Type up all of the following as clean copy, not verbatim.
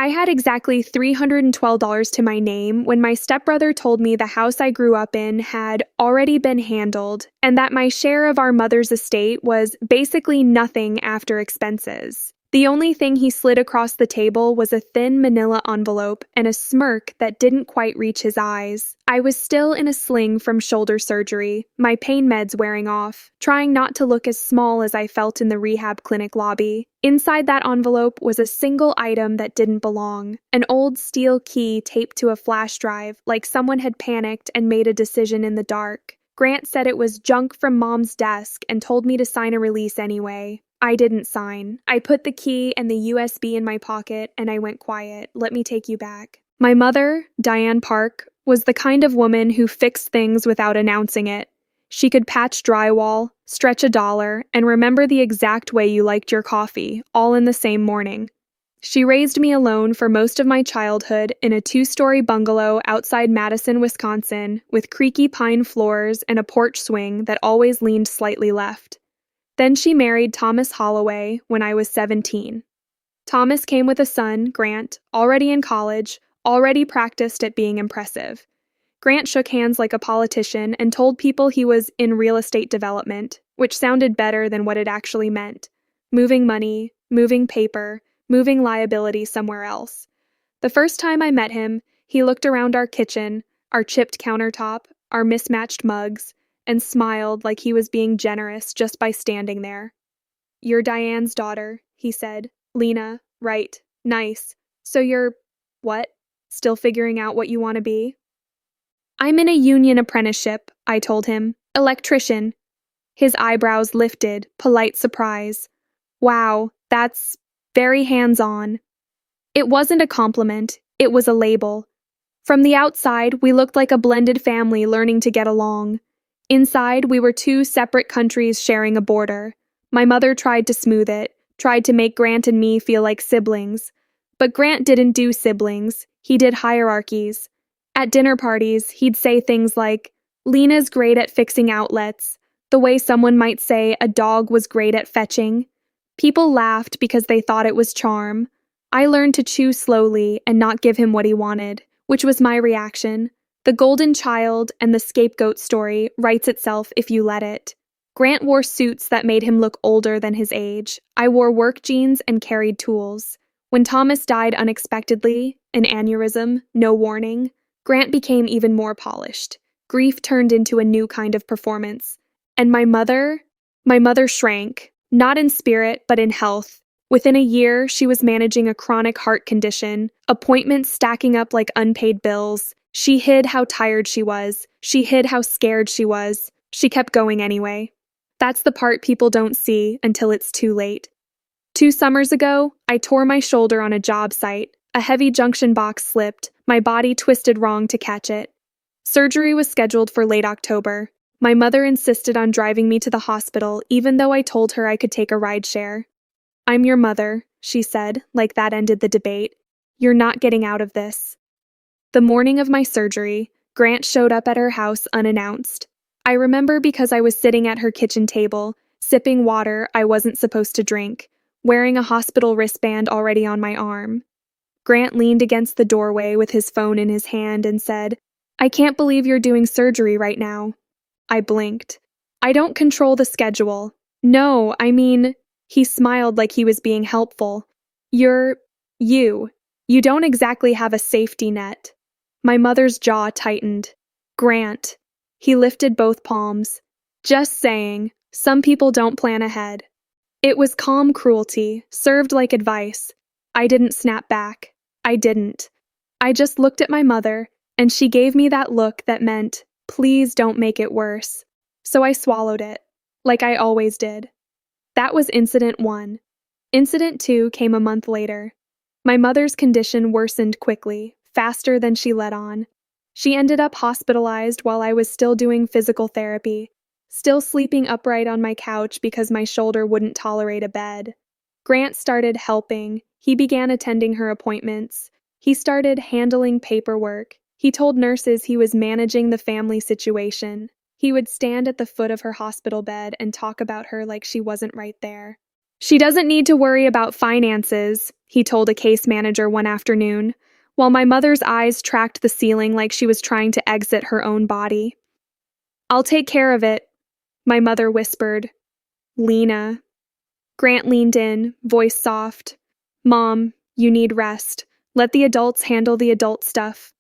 I had exactly $312 to my name when my stepbrother told me the house I grew up in had already been handled and that my share of our mother's estate was basically nothing after expenses. The only thing he slid across the table was a thin manila envelope and a smirk that didn't quite reach his eyes. I was still in a sling from shoulder surgery, my pain meds wearing off, trying not to look as small as I felt in the rehab clinic lobby. Inside that envelope was a single item that didn't belong, an old steel key taped to a flash drive, like someone had panicked and made a decision in the dark. Grant said it was junk from Mom's desk and told me to sign a release anyway. I didn't sign. I put the key and the USB in my pocket and I went quiet. Let me take you back. My mother, Diane Park, was the kind of woman who fixed things without announcing it. She could patch drywall, stretch a dollar, and remember the exact way you liked your coffee, all in the same morning. She raised me alone for most of my childhood in a 2-story bungalow outside Madison, Wisconsin, with creaky pine floors and a porch swing that always leaned slightly left. Then she married Thomas Holloway when I was 17. Thomas came with a son, Grant, already in college, already practiced at being impressive. Grant shook hands like a politician and told people he was in real estate development, which sounded better than what it actually meant. Moving money, moving paper, moving liability somewhere else. The first time I met him, he looked around our kitchen, our chipped countertop, our mismatched mugs, and smiled like he was being generous just by standing there. "You're Diane's daughter," he said. "Lena, right, nice. So you're, what? Still figuring out what you want to be?" "I'm in a union apprenticeship," I told him. "Electrician." His eyebrows lifted, polite surprise. "Wow, that's very hands-on." It wasn't a compliment, it was a label. From the outside, we looked like a blended family learning to get along. Inside, we were 2 separate countries sharing a border. My mother tried to smooth it, tried to make Grant and me feel like siblings. But Grant didn't do siblings, he did hierarchies. At dinner parties, he'd say things like, "Lena's great at fixing outlets," the way someone might say a dog was great at fetching. People laughed because they thought it was charm. I learned to chew slowly and not give him what he wanted, which was my reaction. The golden child and the scapegoat story writes itself if you let it. Grant wore suits that made him look older than his age. I wore work jeans and carried tools. When Thomas died unexpectedly, an aneurysm, no warning, Grant became even more polished. Grief turned into a new kind of performance. And my mother shrank, not in spirit, but in health. Within a year, she was managing a chronic heart condition, appointments stacking up like unpaid bills. She hid how tired she was. She hid how scared she was. She kept going anyway. That's the part people don't see until it's too late. 2 summers ago, I tore my shoulder on a job site. A heavy junction box slipped. My body twisted wrong to catch it. Surgery was scheduled for late October. My mother insisted on driving me to the hospital even though I told her I could take a rideshare. "I'm your mother," she said, like that ended the debate. "You're not getting out of this." The morning of my surgery, Grant showed up at her house unannounced. I remember because I was sitting at her kitchen table, sipping water I wasn't supposed to drink, wearing a hospital wristband already on my arm. Grant leaned against the doorway with his phone in his hand and said, "I can't believe you're doing surgery right now." I blinked. "I don't control the schedule." "No, I mean," he smiled like he was being helpful. You don't exactly have a safety net." My mother's jaw tightened. "Grant." He lifted both palms. "Just saying, some people don't plan ahead." It was calm cruelty, served like advice. I didn't snap back. I didn't. I just looked at my mother, and she gave me that look that meant, please don't make it worse. So I swallowed it, like I always did. That was Incident 1. Incident 2 came a month later. My mother's condition worsened quickly, faster than she let on. She ended up hospitalized while I was still doing physical therapy, still sleeping upright on my couch because my shoulder wouldn't tolerate a bed. Grant started helping. He began attending her appointments. He started handling paperwork. He told nurses he was managing the family situation. He would stand at the foot of her hospital bed and talk about her like she wasn't right there. She doesn't need to worry about finances, he told a case manager one afternoon, while my mother's eyes tracked the ceiling like she was trying to exit her own body. I'll take care of it, my mother whispered. Lena. Grant leaned in, voice soft. Mom, you need rest. Let the adults handle the adult stuff.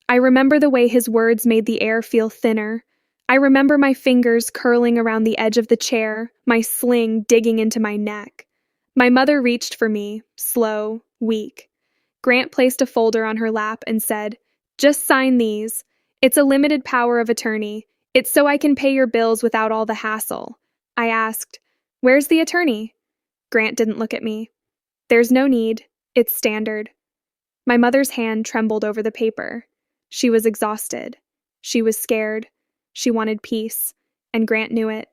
I remember the way his words made the air feel thinner. I remember my fingers curling around the edge of the chair, my sling digging into my neck. My mother reached for me, slow, weak. Grant placed a folder on her lap and said, "Just sign these. It's a limited power of attorney. It's so I can pay your bills without all the hassle." I asked, "Where's the attorney?" Grant didn't look at me. "There's no need. It's standard." My mother's hand trembled over the paper. She was exhausted. She was scared. She wanted peace, and Grant knew it.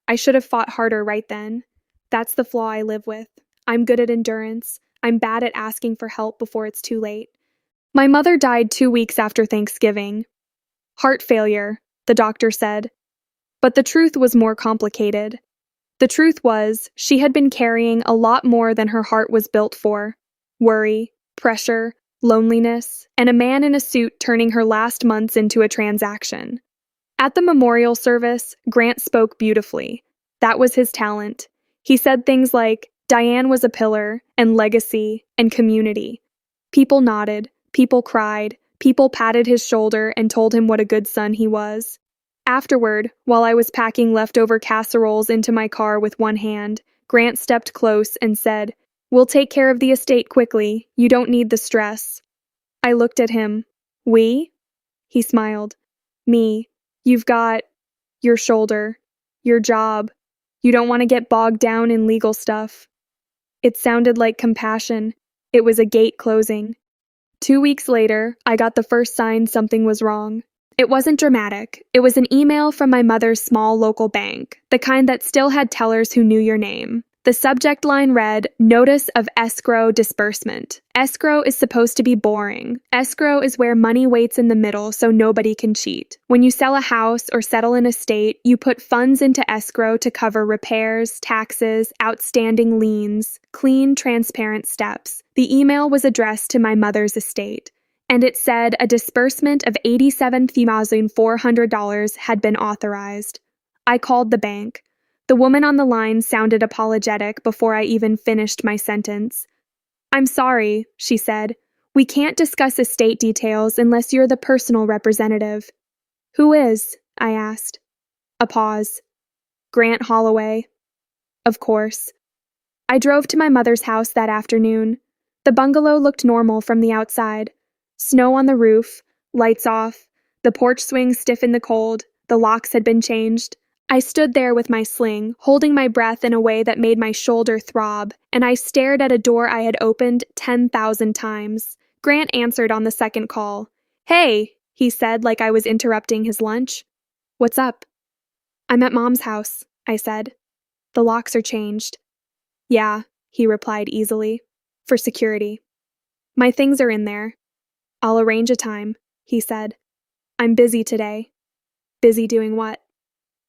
I should have fought harder right then. That's the flaw I live with. I'm good at endurance. I'm bad at asking for help before it's too late. My mother died 2 weeks after Thanksgiving. Heart failure, the doctor said. But the truth was more complicated. The truth was, she had been carrying a lot more than her heart was built for. Worry, pressure, loneliness, and a man in a suit turning her last months into a transaction. At the memorial service, Grant spoke beautifully. That was his talent. He said things like, Diane was a pillar, and legacy, and community. People nodded, people cried, people patted his shoulder and told him what a good son he was. Afterward, while I was packing leftover casseroles into my car with one hand, Grant stepped close and said, "We'll take care of the estate quickly. You don't need the stress." I looked at him. "We?" He smiled. "Me. You've got your shoulder, your job. You don't want to get bogged down in legal stuff." It sounded like compassion. It was a gate closing. 2 weeks later, I got the first sign something was wrong. It wasn't dramatic. It was an email from my mother's small local bank, the kind that still had tellers who knew your name. The subject line read, "Notice of escrow disbursement." Escrow is supposed to be boring. Escrow is where money waits in the middle so nobody can cheat. When you sell a house or settle an estate, you put funds into escrow to cover repairs, taxes, outstanding liens, clean, transparent steps. The email was addressed to my mother's estate, and it said a disbursement of $87,400 had been authorized. I called the bank. The woman on the line sounded apologetic before I even finished my sentence. "I'm sorry," she said. "We can't discuss estate details unless you're the personal representative." "Who is?" I asked. A pause. "Grant Holloway." Of course. I drove to my mother's house that afternoon. The bungalow looked normal from the outside. Snow on the roof, lights off, the porch swing stiff in the cold, the locks had been changed. I stood there with my sling, holding my breath in a way that made my shoulder throb, and I stared at a door I had opened 10,000 times. Grant answered on the second call. "Hey," he said like I was interrupting his lunch. "What's up?" "I'm at Mom's house," I said. "The locks are changed." "Yeah," he replied easily. "For security." "My things are in there." "I'll arrange a time," he said. "I'm busy today." "Busy doing what?"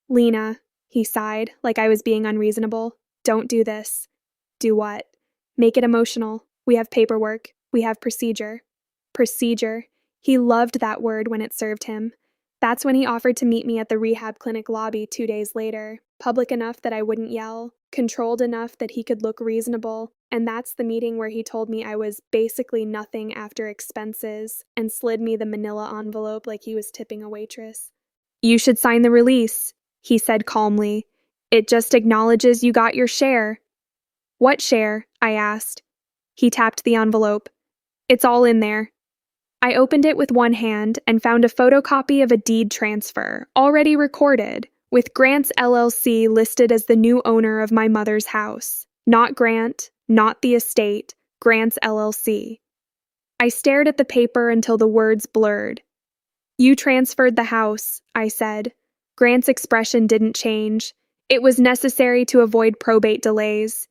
"Lena," he sighed, like I was being unreasonable. "Don't do this." "Do what?" "Make it emotional. We have paperwork. We have procedure." Procedure. He loved that word when it served him. That's when he offered to meet me at the rehab clinic lobby 2 days later, public enough that I wouldn't yell, controlled enough that he could look reasonable, and that's the meeting where he told me I was basically nothing after expenses and slid me the manila envelope like he was tipping a waitress. "You should sign the release," he said calmly. "It just acknowledges you got your share." "What share?" I asked. He tapped the envelope. "It's all in there." I opened it with one hand and found a photocopy of a deed transfer, already recorded, with Grant's LLC listed as the new owner of my mother's house. Not Grant, not the estate, Grant's LLC. I stared at the paper until the words blurred. "You transferred the house," I said. Grant's expression didn't change. "It was necessary to avoid probate delays."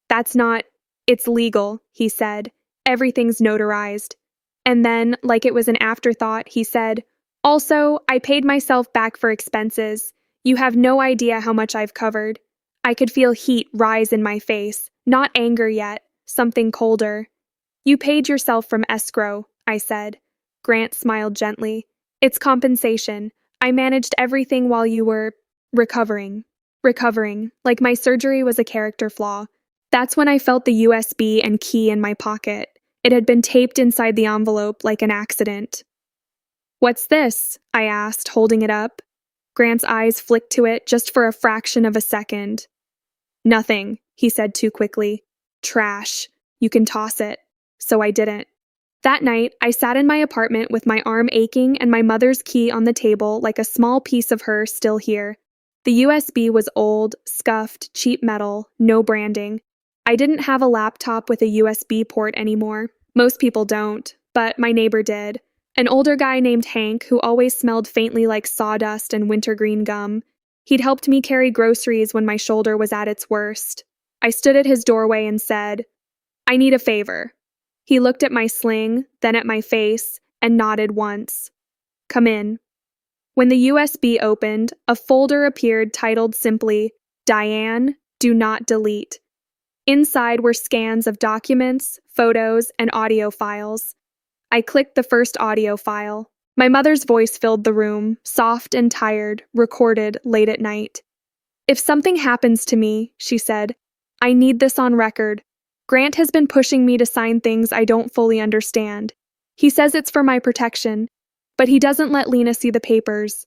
"That's not... It's legal," he said. "Everything's notarized." And then, like it was an afterthought, he said, "Also, I paid myself back for expenses. You have no idea how much I've covered." I could feel heat rise in my face, not anger yet, something colder. You paid yourself from escrow, I said. Grant smiled gently. It's compensation. I managed everything while you were recovering. Recovering, like my surgery was a character flaw. That's when I felt the USB and key in my pocket. It had been taped inside the envelope like an accident. What's this? I asked, holding it up. Grant's eyes flicked to it just for a fraction of a second. Nothing, he said too quickly. Trash. You can toss it. So I didn't. That night, I sat in my apartment with my arm aching and my mother's key on the table like a small piece of her still here. The USB was old, scuffed, cheap metal, no branding. I didn't have a laptop with a USB port anymore. Most people don't, but my neighbor did. An older guy named Hank who always smelled faintly like sawdust and wintergreen gum. He'd helped me carry groceries when my shoulder was at its worst. I stood at his doorway and said, I need a favor. He looked at my sling, then at my face, and nodded once. Come in. When the USB opened, a folder appeared titled simply, Diane, Do Not Delete. Inside were scans of documents, photos, and audio files. I clicked the first audio file. My mother's voice filled the room, soft and tired, recorded late at night. If something happens to me, she said, I need this on record. Grant has been pushing me to sign things I don't fully understand. He says it's for my protection, but he doesn't let Lena see the papers.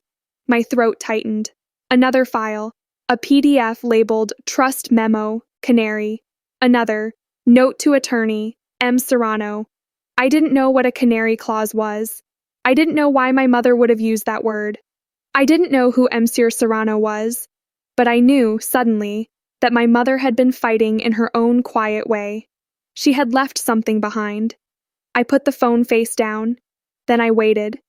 My throat tightened. Another file, a PDF labeled Trust Memo, Canary. Another, Note to Attorney, M. Serrano. I didn't know what a canary clause was. I didn't know why my mother would have used that word. I didn't know who M. Serrano was, but I knew, suddenly, that my mother had been fighting in her own quiet way. She had left something behind. I put the phone face down. Then I waited,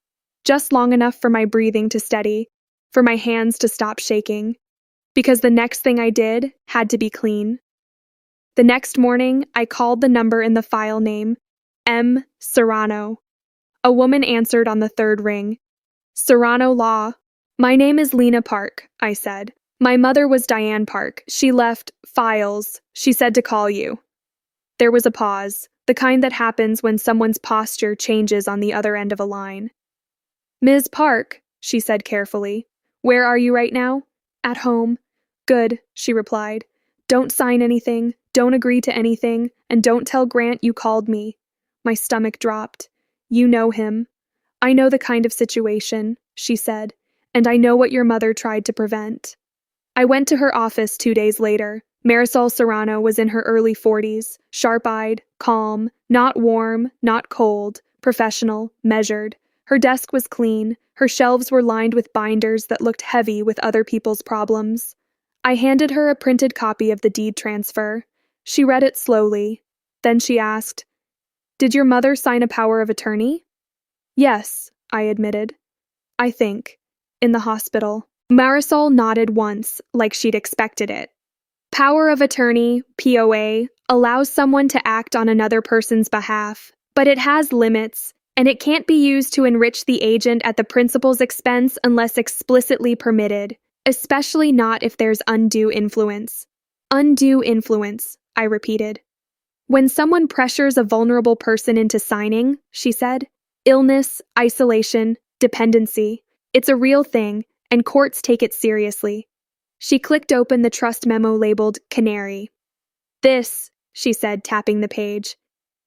just long enough for my breathing to steady, for my hands to stop shaking, because the next thing I did had to be clean. The next morning, I called the number in the file name, M. Serrano. A woman answered on the third ring. Serrano Law. My name is Lena Park, I said. My mother was Diane Park. She left files. She said to call you. There was a pause, the kind that happens when someone's posture changes on the other end of a line. Ms. Park, she said carefully. Where are you right now? At home. Good, she replied. Don't sign anything, don't agree to anything, and don't tell Grant you called me. My stomach dropped. You know him. I know the kind of situation, she said, and I know what your mother tried to prevent. I went to her office 2 days later. Marisol Serrano was in her early 40s, sharp-eyed, calm, not warm, not cold, professional, measured. Her desk was clean. Her shelves were lined with binders that looked heavy with other people's problems. I handed her a printed copy of the deed transfer. She read it slowly. Then she asked, Did your mother sign a power of attorney? Yes, I admitted. I think. In the hospital. Marisol nodded once, like she'd expected it. Power of attorney, POA, allows someone to act on another person's behalf, but it has limits, and it can't be used to enrich the agent at the principal's expense unless explicitly permitted, especially not if there's undue influence. Undue influence, I repeated. When someone pressures a vulnerable person into signing, she said, illness, isolation, dependency, it's a real thing, and courts take it seriously. She clicked open the trust memo labeled Canary. This, she said, tapping the page,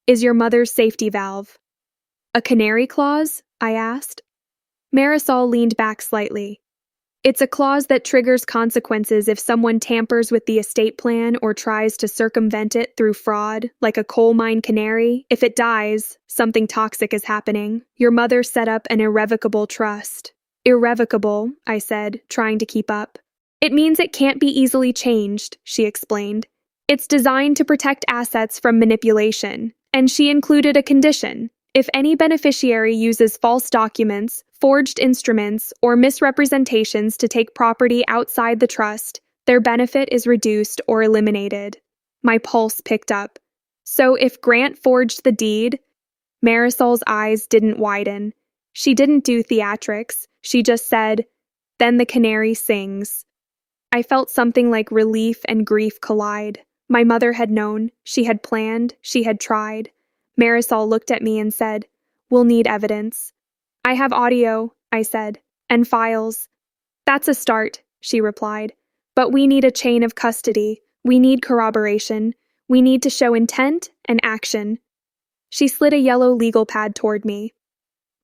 is your mother's safety valve. A canary clause? I asked. Marisol leaned back slightly. It's a clause that triggers consequences if someone tampers with the estate plan or tries to circumvent it through fraud, like a coal mine canary. If it dies, something toxic is happening. Your mother set up an irrevocable trust. Irrevocable, I said, trying to keep up. It means it can't be easily changed, she explained. It's designed to protect assets from manipulation, and she included a condition. If any beneficiary uses false documents, forged instruments, or misrepresentations to take property outside the trust, their benefit is reduced or eliminated. My pulse picked up. So if Grant forged the deed, Marisol's eyes didn't widen. She didn't do theatrics. She just said, then the canary sings. I felt something like relief and grief collide. My mother had known, she had planned, she had tried. Marisol looked at me and said, "We'll need evidence." "I have audio," I said, "and files." "That's a start," she replied. "But we need a chain of custody. We need corroboration. We need to show intent and action." She slid a yellow legal pad toward me.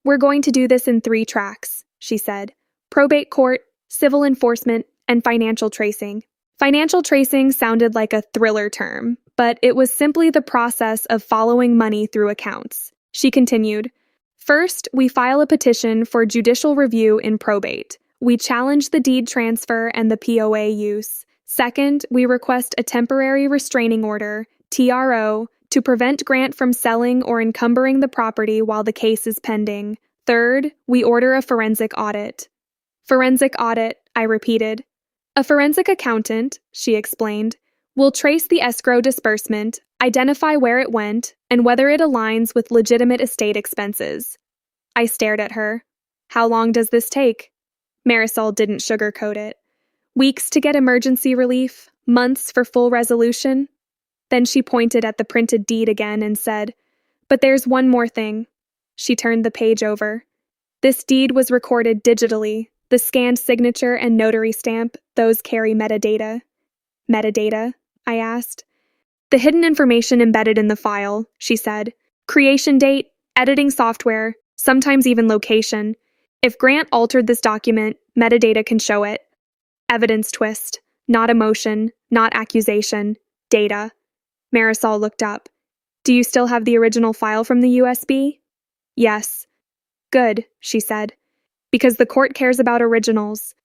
"We're going to do this in 3 tracks," she said. "Probate court, civil enforcement, and financial tracing." Financial tracing sounded like a thriller term, but it was simply the process of following money through accounts. She continued, "First, we file a petition for judicial review in probate. We challenge the deed transfer and the POA use. Second, we request a temporary restraining order, TRO, to prevent Grant from selling or encumbering the property while the case is pending. Third, we order a forensic audit." "Forensic audit," I repeated. "A forensic accountant," she explained, "will trace the escrow disbursement, identify where it went, and whether it aligns with legitimate estate expenses." I stared at her. "How long does this take?" Marisol didn't sugarcoat it. "Weeks to get emergency relief, months for full resolution." Then she pointed at the printed deed again and said, "But there's one more thing." She turned the page over. "This deed was recorded digitally. The scanned signature and notary stamp, those carry metadata." "Metadata?" I asked. "The hidden information embedded in the file," she said. "Creation date, editing software, sometimes even location. If Grant altered this document, metadata can show it. Evidence twist. Not emotion, not accusation. Data." Marisol looked up. "Do you still have the original file from the USB?" "Yes." "Good," she said. "Because the court cares about originals."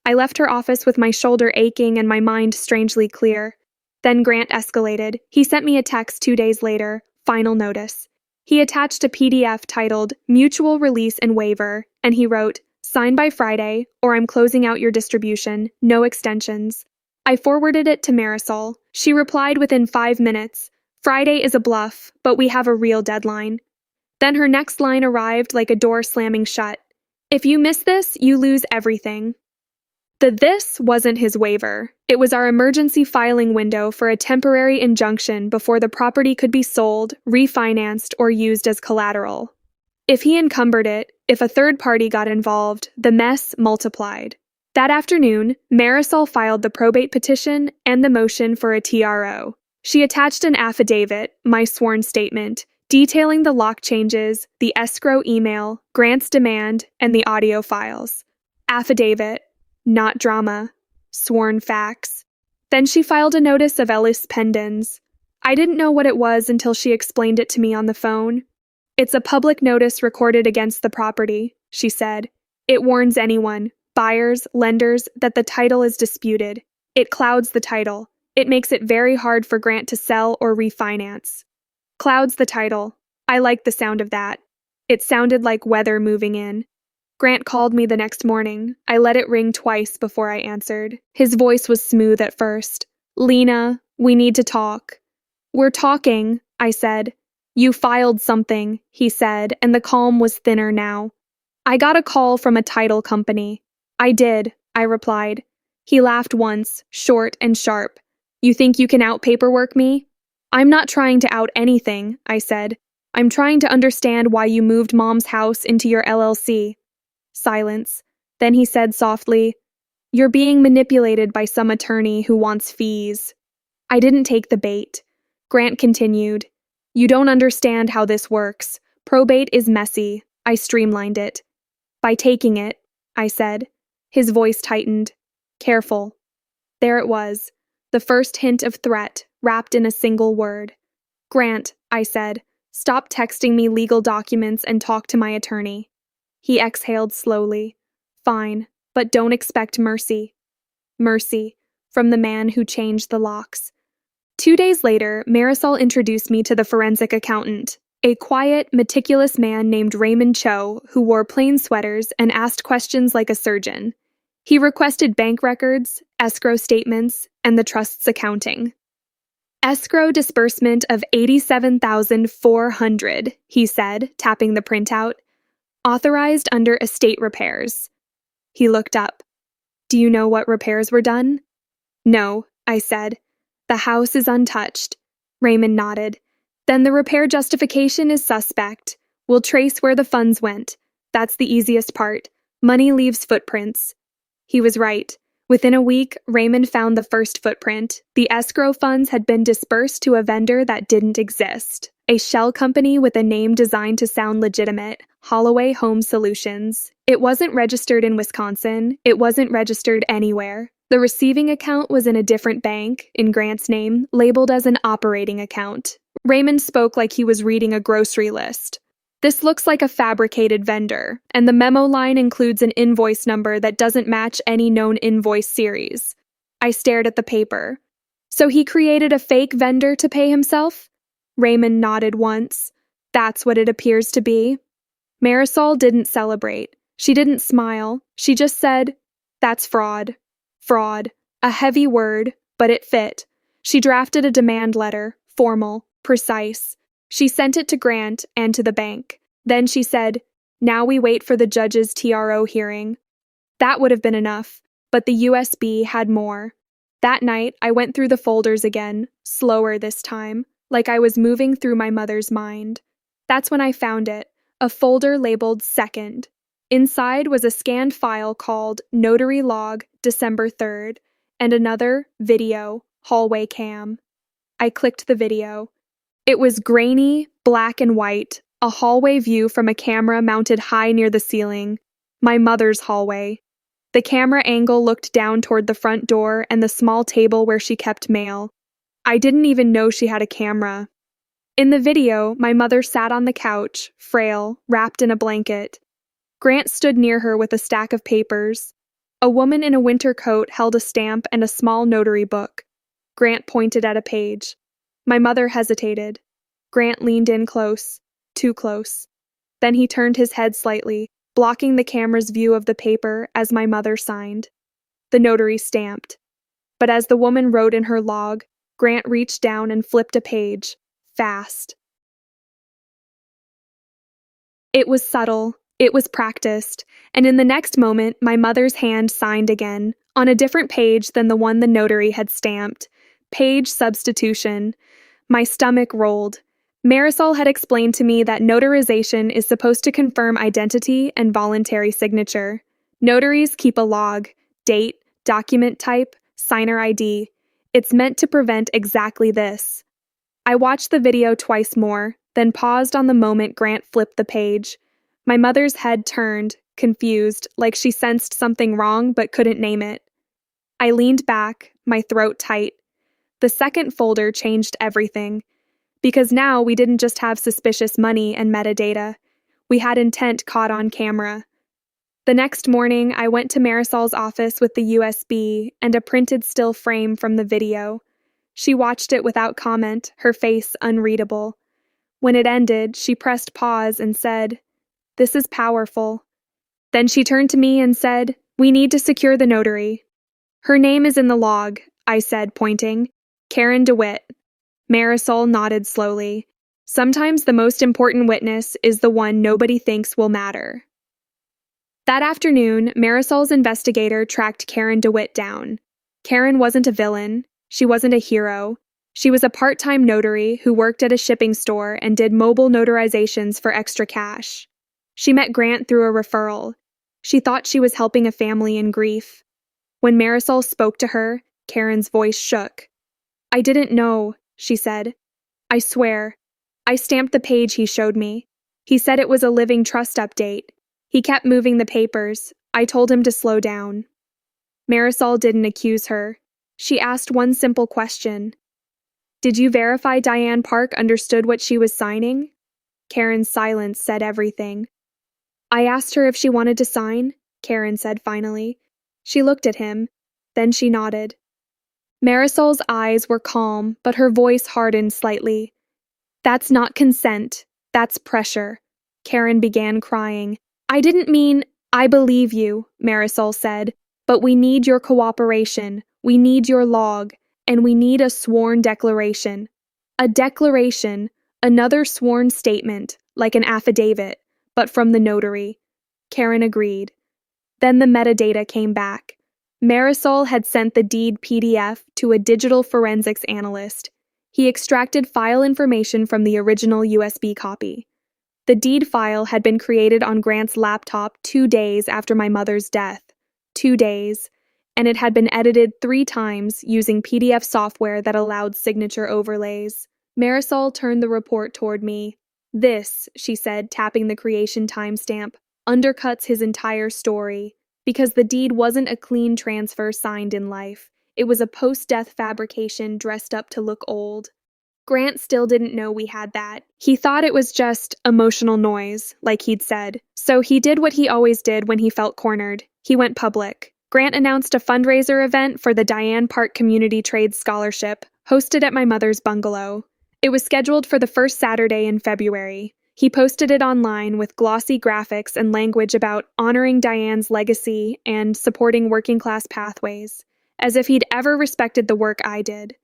I left her office with my shoulder aching and my mind strangely clear. Then Grant escalated. He sent me a text 2 days later, final notice. He attached a PDF titled Mutual Release and Waiver, and he wrote, "Sign by Friday, or I'm closing out your distribution, no extensions." I forwarded it to Marisol. She replied within 5 minutes, "Friday is a bluff, but we have a real deadline." Then her next line arrived like a door slamming shut. "If you miss this, you lose everything." The "this" wasn't his waiver. It was our emergency filing window for a temporary injunction before the property could be sold, refinanced, or used as collateral. If he encumbered it, if a third party got involved, the mess multiplied. That afternoon, Marisol filed the probate petition and the motion for a TRO. She attached an affidavit, my sworn statement, detailing the lock changes, the escrow email, Grant's demand, and the audio files. Affidavit. Not drama. Sworn facts. Then she filed a notice of Ellis pendens. I didn't know what it was until she explained it to me on the phone. "It's a public notice recorded against the property," she said. "It warns anyone, buyers, lenders, that the title is disputed. It clouds the title. It makes it very hard for Grant to sell or refinance." Clouds the title. I liked the sound of that. It sounded like weather moving in. Grant called me the next morning. I let it ring twice before I answered. His voice was smooth at first. "Lena, we need to talk." "We're talking," I said. "You filed something," he said, and the calm was thinner now. "I got a call from a title company." "I did," I replied. He laughed once, short and sharp. "You think you can out-paperwork me?" "I'm not trying to out anything," I said. "I'm trying to understand why you moved Mom's house into your LLC." Silence. Then he said softly, "You're being manipulated by some attorney who wants fees." I didn't take the bait. Grant continued, "You don't understand how this works. Probate is messy." I streamlined it. "By taking it," I said. His voice tightened. "Careful." There it was, the first hint of threat, wrapped in a single word. "Grant," I said, "stop texting me legal documents and talk to my attorney." He exhaled slowly. "Fine, but don't expect mercy." Mercy, from the man who changed the locks. 2 days later, Marisol introduced me to the forensic accountant, a quiet, meticulous man named Raymond Cho who wore plain sweaters and asked questions like a surgeon. He requested bank records, escrow statements, and the trust's accounting. "Escrow disbursement of $87,400, he said, tapping the printout. "Authorized under estate repairs." He looked up. "Do you know what repairs were done?" No, I said. The house is untouched. Raymond nodded. Then the repair justification is suspect. We'll trace where the funds went. That's the easiest part. Money leaves footprints. He was right. Within a week, Raymond found the first footprint. The escrow funds had been dispersed to a vendor that didn't exist. A shell company with a name designed to sound legitimate, Holloway Home Solutions. It wasn't registered in Wisconsin. It wasn't registered anywhere. The receiving account was in a different bank, in Grant's name, labeled as an operating account. Raymond spoke like he was reading a grocery list. This looks like a fabricated vendor, and the memo line includes an invoice number that doesn't match any known invoice series. I stared at the paper. So he created a fake vendor to pay himself? Raymond nodded once. That's what it appears to be. Marisol didn't celebrate. She didn't smile. She just said, "That's fraud." Fraud. A heavy word, but it fit. She drafted a demand letter, formal, precise. She sent it to Grant and to the bank. Then she said, "Now we wait for the judge's TRO hearing." That would have been enough, but the USB had more. That night, I went through the folders again, slower this time, like I was moving through my mother's mind. That's when I found it, a folder labeled Second. Inside was a scanned file called Notary Log, December 3rd, and another, Video, Hallway Cam. I clicked the video. It was grainy, black and white, a hallway view from a camera mounted high near the ceiling. My mother's hallway. The camera angle looked down toward the front door and the small table where she kept mail. I didn't even know she had a camera. In the video, my mother sat on the couch, frail, wrapped in a blanket. Grant stood near her with a stack of papers. A woman in a winter coat held a stamp and a small notary book. Grant pointed at a page. My mother hesitated. Grant leaned in close, too close. Then he turned his head slightly, blocking the camera's view of the paper as my mother signed. The notary stamped. But as the woman wrote in her log, Grant reached down and flipped a page, fast. It was subtle. It was practiced, and in the next moment, my mother's hand signed again, on a different page than the one the notary had stamped. Page substitution. My stomach rolled. Marisol had explained to me that notarization is supposed to confirm identity and voluntary signature. Notaries keep a log, date, document type, signer ID. It's meant to prevent exactly this. I watched the video twice more, then paused on the moment Grant flipped the page. My mother's head turned, confused, like she sensed something wrong but couldn't name it. I leaned back, my throat tight. The second folder changed everything. Because now we didn't just have suspicious money and metadata. We had intent caught on camera. The next morning, I went to Marisol's office with the USB and a printed still frame from the video. She watched it without comment, her face unreadable. When it ended, she pressed pause and said, "This is powerful." Then she turned to me and said, "We need to secure the notary." "Her name is in the log," I said, pointing. "Karen DeWitt." Marisol nodded slowly. Sometimes the most important witness is the one nobody thinks will matter. That afternoon, Marisol's investigator tracked Karen DeWitt down. Karen wasn't a villain. She wasn't a hero. She was a part-time notary who worked at a shipping store and did mobile notarizations for extra cash. She met Grant through a referral. She thought she was helping a family in grief. When Marisol spoke to her, Karen's voice shook. "I didn't know," she said. "I swear." I stamped the page he showed me. He said it was a living trust update. He kept moving the papers. I told him to slow down. Marisol didn't accuse her. She asked one simple question. "Did you verify Diane Park understood what she was signing?" Karen's silence said everything. "I asked her if she wanted to sign," Karen said finally. She looked at him. Then she nodded. Marisol's eyes were calm, but her voice hardened slightly. "That's not consent. That's pressure." Karen began crying. "I didn't mean, I believe you," Marisol said, "but we need your cooperation. We need your log, and we need a sworn declaration. A declaration, another sworn statement, like an affidavit, but from the notary." Karen agreed. Then the metadata came back. Marisol had sent the deed PDF to a digital forensics analyst. He extracted file information from the original USB copy. The deed file had been created on Grant's laptop 2 days after my mother's death. 2 days. And it had been edited 3 times using PDF software that allowed signature overlays. Marisol turned the report toward me. "This," she said, tapping the creation timestamp, "undercuts his entire story. Because the deed wasn't a clean transfer signed in life. It was a post-death fabrication dressed up to look old." Grant still didn't know we had that. He thought it was just emotional noise, like he'd said. So he did what he always did when he felt cornered. He went public. Grant announced a fundraiser event for the Diane Park Community Trades Scholarship, hosted at my mother's bungalow. It was scheduled for the first Saturday in February. He posted it online with glossy graphics and language about honoring Diane's legacy and supporting working-class pathways, as if he'd ever respected the work I did.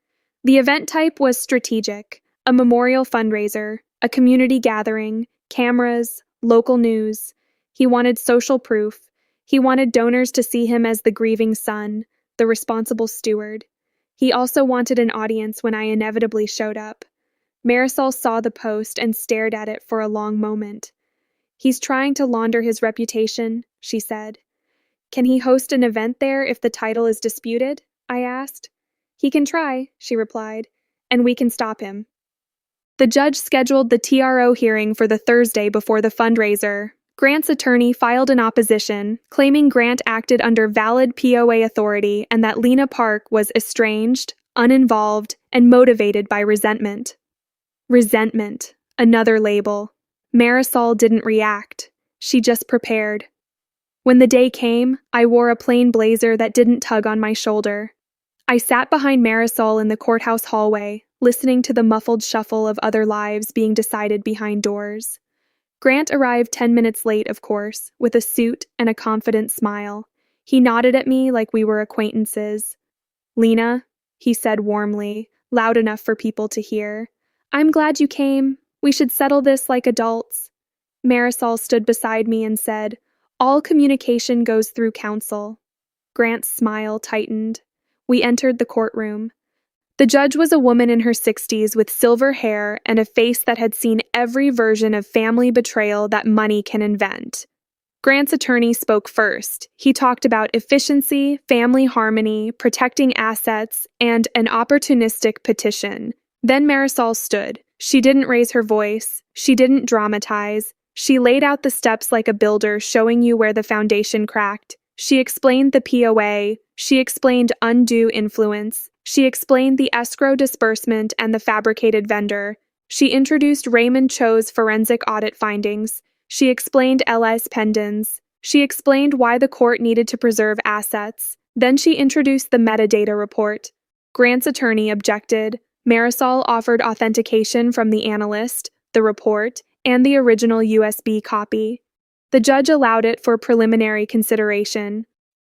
The event type was strategic, a memorial fundraiser, a community gathering, cameras, local news. He wanted social proof. He wanted donors to see him as the grieving son, the responsible steward. He also wanted an audience when I inevitably showed up. Marisol saw the post and stared at it for a long moment. "He's trying to launder his reputation," she said. "Can he host an event there if the title is disputed?" I asked. "He can try," she replied, "and we can stop him." The judge scheduled the TRO hearing for the Thursday before the fundraiser. Grant's attorney filed an opposition, claiming Grant acted under valid POA authority and that Lena Park was estranged, uninvolved, and motivated by resentment. Resentment, another label. Marisol didn't react. She just prepared. When the day came, I wore a plain blazer that didn't tug on my shoulder. I sat behind Marisol in the courthouse hallway, listening to the muffled shuffle of other lives being decided behind doors. Grant arrived 10 minutes late, of course, with a suit and a confident smile. He nodded at me like we were acquaintances. "Lena," he said warmly, loud enough for people to hear, "I'm glad you came. We should settle this like adults." Marisol stood beside me and said, "All communication goes through counsel." Grant's smile tightened. We entered the courtroom. The judge was a woman in her 60s with silver hair and a face that had seen every version of family betrayal that money can invent. Grant's attorney spoke first. He talked about efficiency, family harmony, protecting assets, and an opportunistic petition. Then Marisol stood. She didn't raise her voice. She didn't dramatize. She laid out the steps like a builder, showing you where the foundation cracked. She explained the POA. She explained undue influence. She explained the escrow disbursement and the fabricated vendor. She introduced Raymond Cho's forensic audit findings. She explained LS pendens. She explained why the court needed to preserve assets. Then she introduced the metadata report. Grant's attorney objected. Marisol offered authentication from the analyst, the report, and the original USB copy. The judge allowed it for preliminary consideration.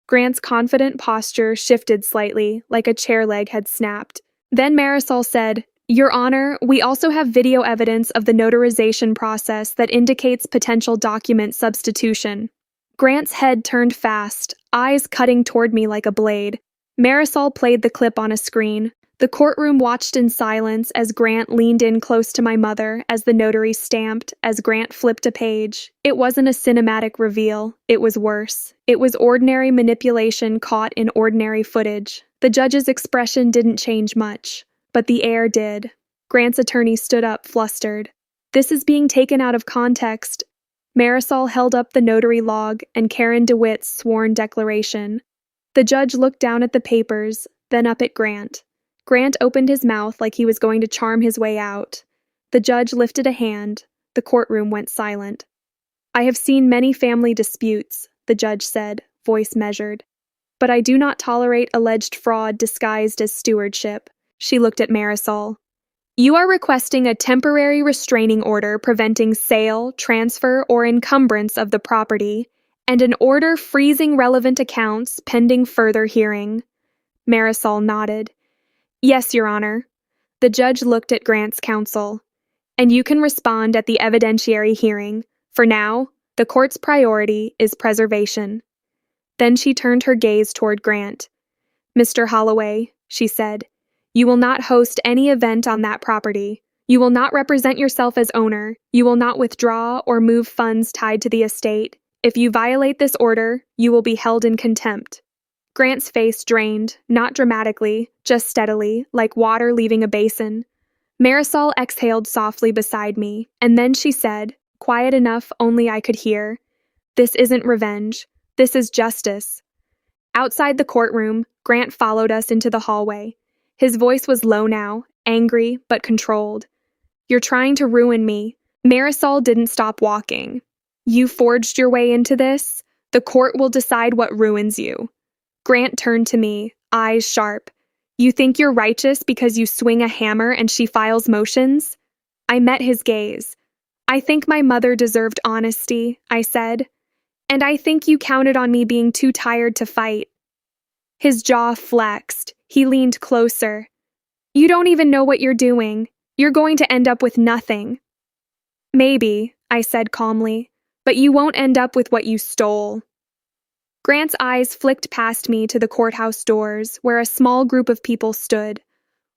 Grant's confident posture shifted slightly, like a chair leg had snapped. Then Marisol said, "Your Honor, we also have video evidence of the notarization process that indicates potential document substitution." Grant's head turned fast, eyes cutting toward me like a blade. Marisol played the clip on a screen. The courtroom watched in silence as Grant leaned in close to my mother as the notary stamped, as Grant flipped a page. It wasn't a cinematic reveal. It was worse. It was ordinary manipulation caught in ordinary footage. The judge's expression didn't change much, but the air did. Grant's attorney stood up, flustered. "This is being taken out of context." Marisol held up the notary log and Karen DeWitt's sworn declaration. The judge looked down at the papers, then up at Grant. Grant opened his mouth like he was going to charm his way out. The judge lifted a hand. The courtroom went silent. "I have seen many family disputes," the judge said, voice measured. "But I do not tolerate alleged fraud disguised as stewardship." She looked at Marisol. "You are requesting a temporary restraining order preventing sale, transfer, or encumbrance of the property, and an order freezing relevant accounts pending further hearing." Marisol nodded. "Yes, Your Honor." The judge looked at Grant's counsel. "And you can respond at the evidentiary hearing. For now, the court's priority is preservation." Then she turned her gaze toward Grant. "Mr. Holloway," she said, "you will not host any event on that property. You will not represent yourself as owner. You will not withdraw or move funds tied to the estate. If you violate this order, you will be held in contempt." Grant's face drained, not dramatically, just steadily, like water leaving a basin. Marisol exhaled softly beside me, and then she said, quiet enough only I could hear, "This isn't revenge. This is justice." Outside the courtroom, Grant followed us into the hallway. His voice was low now, angry but controlled. "You're trying to ruin me." Marisol didn't stop walking. "You forged your way into this? The court will decide what ruins you." Grant turned to me, eyes sharp. "You think you're righteous because you swing a hammer and she files motions?" I met his gaze. "I think my mother deserved honesty," I said. "And I think you counted on me being too tired to fight." His jaw flexed. He leaned closer. "You don't even know what you're doing. You're going to end up with nothing." "Maybe," I said calmly, "but you won't end up with what you stole." Grant's eyes flicked past me to the courthouse doors, where a small group of people stood.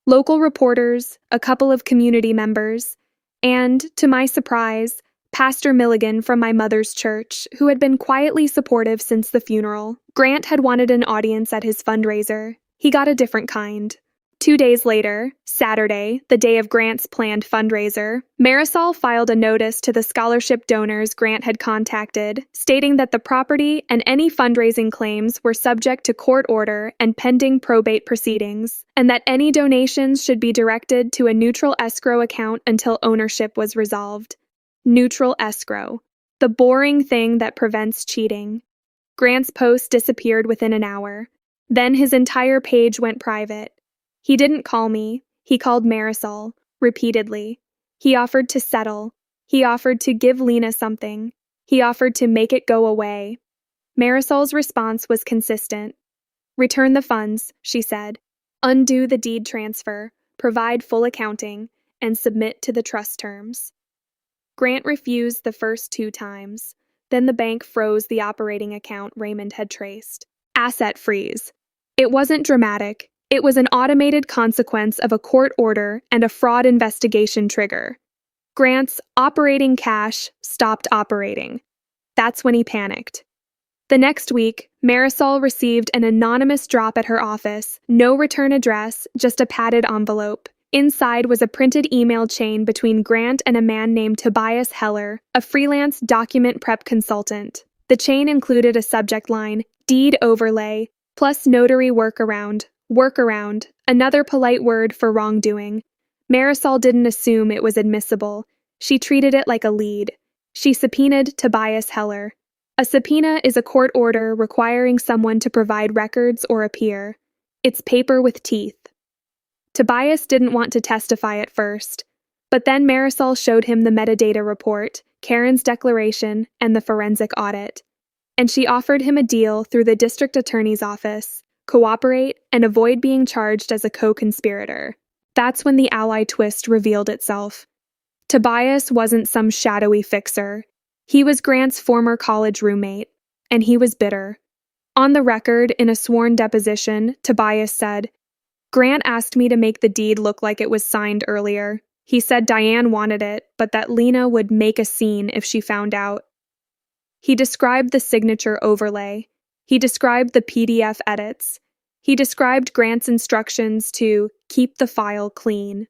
Local reporters, a couple of community members, and, to my surprise, Pastor Milligan from my mother's church, who had been quietly supportive since the funeral. Grant had wanted an audience at his fundraiser. He got a different kind. 2 days later, Saturday, the day of Grant's planned fundraiser, Marisol filed a notice to the scholarship donors Grant had contacted, stating that the property and any fundraising claims were subject to court order and pending probate proceedings, and that any donations should be directed to a neutral escrow account until ownership was resolved. Neutral escrow. The boring thing that prevents cheating. Grant's post disappeared within an hour. Then his entire page went private. He didn't call me. He called Marisol, repeatedly. He offered to settle. He offered to give Lena something. He offered to make it go away. Marisol's response was consistent. "Return the funds," she said. "Undo the deed transfer, provide full accounting, and submit to the trust terms." Grant refused the first 2 times. Then the bank froze the operating account Raymond had traced. Asset freeze. It wasn't dramatic. It was an automated consequence of a court order and a fraud investigation trigger. Grant's operating cash stopped operating. That's when he panicked. The next week, Marisol received an anonymous drop at her office, no return address, just a padded envelope. Inside was a printed email chain between Grant and a man named Tobias Heller, a freelance document prep consultant. The chain included a subject line, "Deed overlay," plus notary workaround. Workaround, another polite word for wrongdoing. Marisol didn't assume it was admissible. She treated it like a lead. She subpoenaed Tobias Heller. A subpoena is a court order requiring someone to provide records or appear. It's paper with teeth. Tobias didn't want to testify at first, but then Marisol showed him the metadata report, Karen's declaration, and the forensic audit. And she offered him a deal through the district attorney's office. Cooperate, and avoid being charged as a co-conspirator. That's when the ally twist revealed itself. Tobias wasn't some shadowy fixer. He was Grant's former college roommate, and he was bitter. On the record, in a sworn deposition, Tobias said, "Grant asked me to make the deed look like it was signed earlier. He said Diane wanted it, but that Lena would make a scene if she found out." He described the signature overlay. He described the PDF edits. He described Grant's instructions to keep the file clean,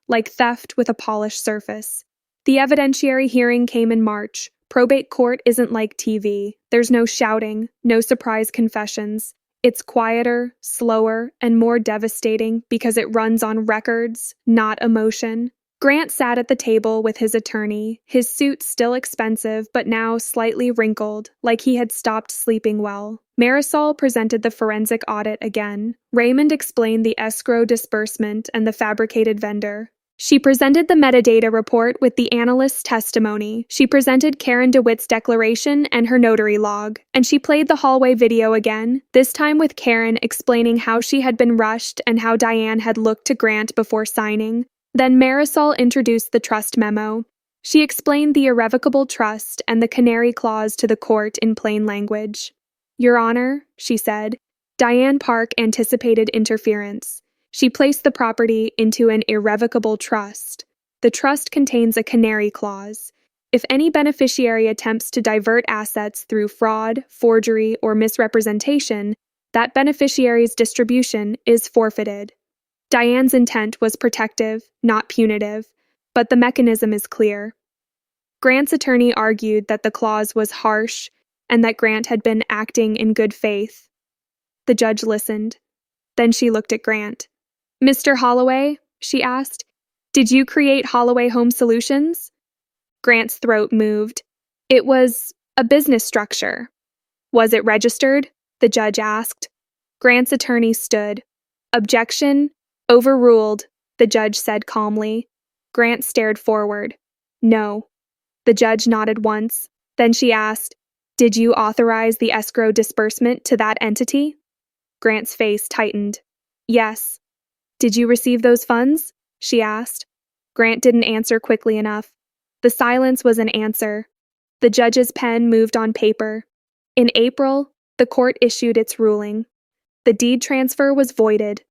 like theft with a polished surface. The evidentiary hearing came in March. Probate court isn't like TV. There's no shouting, no surprise confessions. It's quieter, slower, and more devastating because it runs on records, not emotion. Grant sat at the table with his attorney, his suit still expensive but now slightly wrinkled, like he had stopped sleeping well. Marisol presented the forensic audit again. Raymond explained the escrow disbursement and the fabricated vendor. She presented the metadata report with the analyst's testimony. She presented Karen DeWitt's declaration and her notary log. And she played the hallway video again, this time with Karen explaining how she had been rushed and how Diane had looked to Grant before signing. Then Marisol introduced the trust memo. She explained the irrevocable trust and the canary clause to the court in plain language. Your Honor, she said, Diane Park anticipated interference. She placed the property into an irrevocable trust. The trust contains a canary clause. If any beneficiary attempts to divert assets through fraud, forgery, or misrepresentation, that beneficiary's distribution is forfeited. Diane's intent was protective, not punitive, but the mechanism is clear. Grant's attorney argued that the clause was harsh and that Grant had been acting in good faith. The judge listened. Then she looked at Grant. Mr. Holloway, she asked, did you create Holloway Home Solutions? Grant's throat moved. It was a business structure. Was it registered? The judge asked. Grant's attorney stood. Objection? Overruled, the judge said calmly. Grant stared forward. No. The judge nodded once. Then she asked, did you authorize the escrow disbursement to that entity? Grant's face tightened. Yes. Did you receive those funds? She asked. Grant didn't answer quickly enough. The silence was an answer. The judge's pen moved on paper. In April, the court issued its ruling. The deed transfer was voided.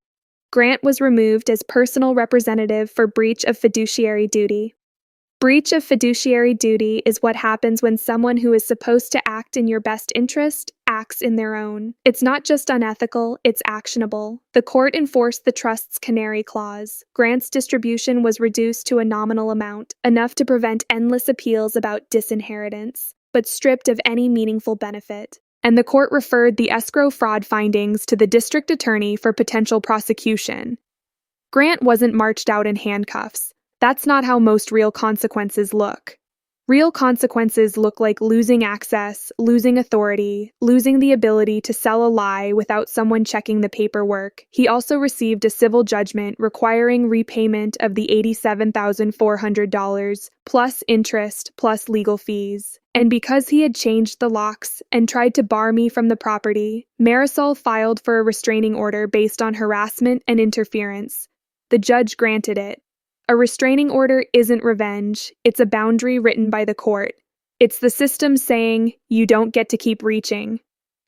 Grant was removed as personal representative for breach of fiduciary duty. Breach of fiduciary duty is what happens when someone who is supposed to act in your best interest acts in their own. It's not just unethical, it's actionable. The court enforced the trust's canary clause. Grant's distribution was reduced to a nominal amount, enough to prevent endless appeals about disinheritance, but stripped of any meaningful benefit. And the court referred the escrow fraud findings to the district attorney for potential prosecution. Grant wasn't marched out in handcuffs. That's not how most real consequences look. Real consequences look like losing access, losing authority, losing the ability to sell a lie without someone checking the paperwork. He also received a civil judgment requiring repayment of the $87,400, plus interest, plus legal fees. And because he had changed the locks and tried to bar me from the property, Marisol filed for a restraining order based on harassment and interference. The judge granted it. A restraining order isn't revenge, it's a boundary written by the court. It's the system saying, you don't get to keep reaching.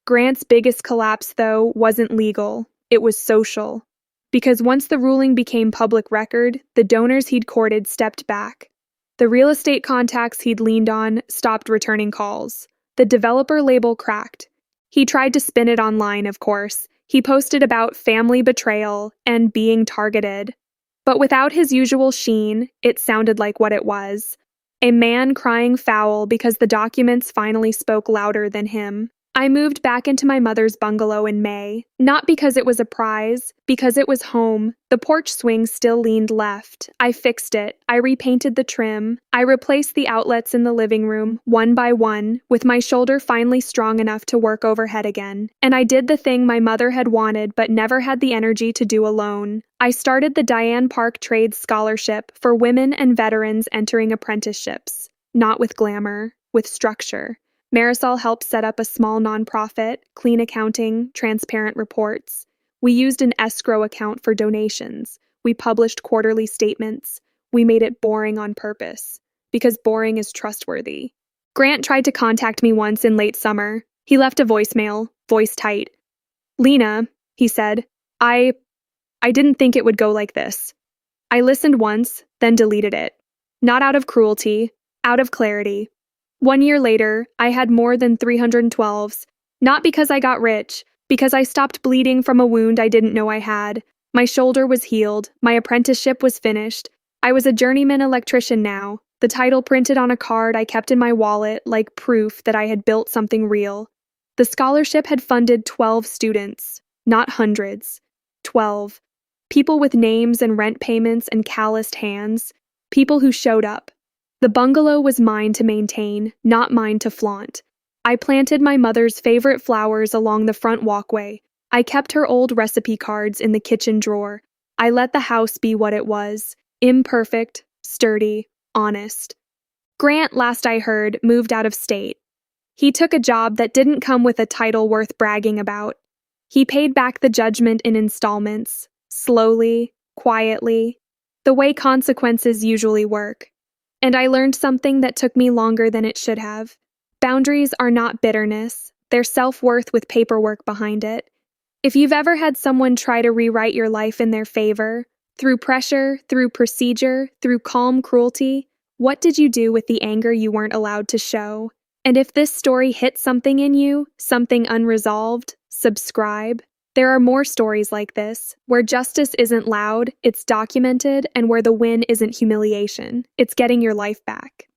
Grant's biggest collapse, though, wasn't legal, it was social. Because once the ruling became public record, the donors he'd courted stepped back. The real estate contacts he'd leaned on stopped returning calls. The developer label cracked. He tried to spin it online, of course. He posted about family betrayal and being targeted. But without his usual sheen, it sounded like what it was. A man crying foul because the documents finally spoke louder than him. I moved back into my mother's bungalow in May, not because it was a prize, because it was home. The porch swing still leaned left. I fixed it. I repainted the trim. I replaced the outlets in the living room, one by one, with my shoulder finally strong enough to work overhead again. And I did the thing my mother had wanted but never had the energy to do alone. I started the Diane Park Trades Scholarship for women and veterans entering apprenticeships. Not with glamour, with structure. Marisol helped set up a small nonprofit, clean accounting, transparent reports. We used an escrow account for donations. We published quarterly statements. We made it boring on purpose, because boring is trustworthy. Grant tried to contact me once in late summer. He left a voicemail, voice tight. Lena, he said, I didn't think it would go like this. I listened once, then deleted it. Not out of cruelty, out of clarity. 1 year later, I had more than 312s, not because I got rich, because I stopped bleeding from a wound I didn't know I had. My shoulder was healed, my apprenticeship was finished. I was a journeyman electrician now, the title printed on a card I kept in my wallet like proof that I had built something real. The scholarship had funded 12 students, not hundreds. 12. People with names and rent payments and calloused hands. People who showed up. The bungalow was mine to maintain, not mine to flaunt. I planted my mother's favorite flowers along the front walkway. I kept her old recipe cards in the kitchen drawer. I let the house be what it was, imperfect, sturdy, honest. Grant, last I heard, moved out of state. He took a job that didn't come with a title worth bragging about. He paid back the judgment in installments, slowly, quietly, the way consequences usually work. And I learned something that took me longer than it should have. Boundaries are not bitterness. their self-worth with paperwork behind it. If you've ever had someone try to rewrite your life in their favor, through pressure, through procedure, through calm cruelty, what did you do with the anger you weren't allowed to show? And if this story hit something in you, something unresolved, subscribe. There are more stories like this, where justice isn't loud, it's documented, and where the win isn't humiliation, it's getting your life back.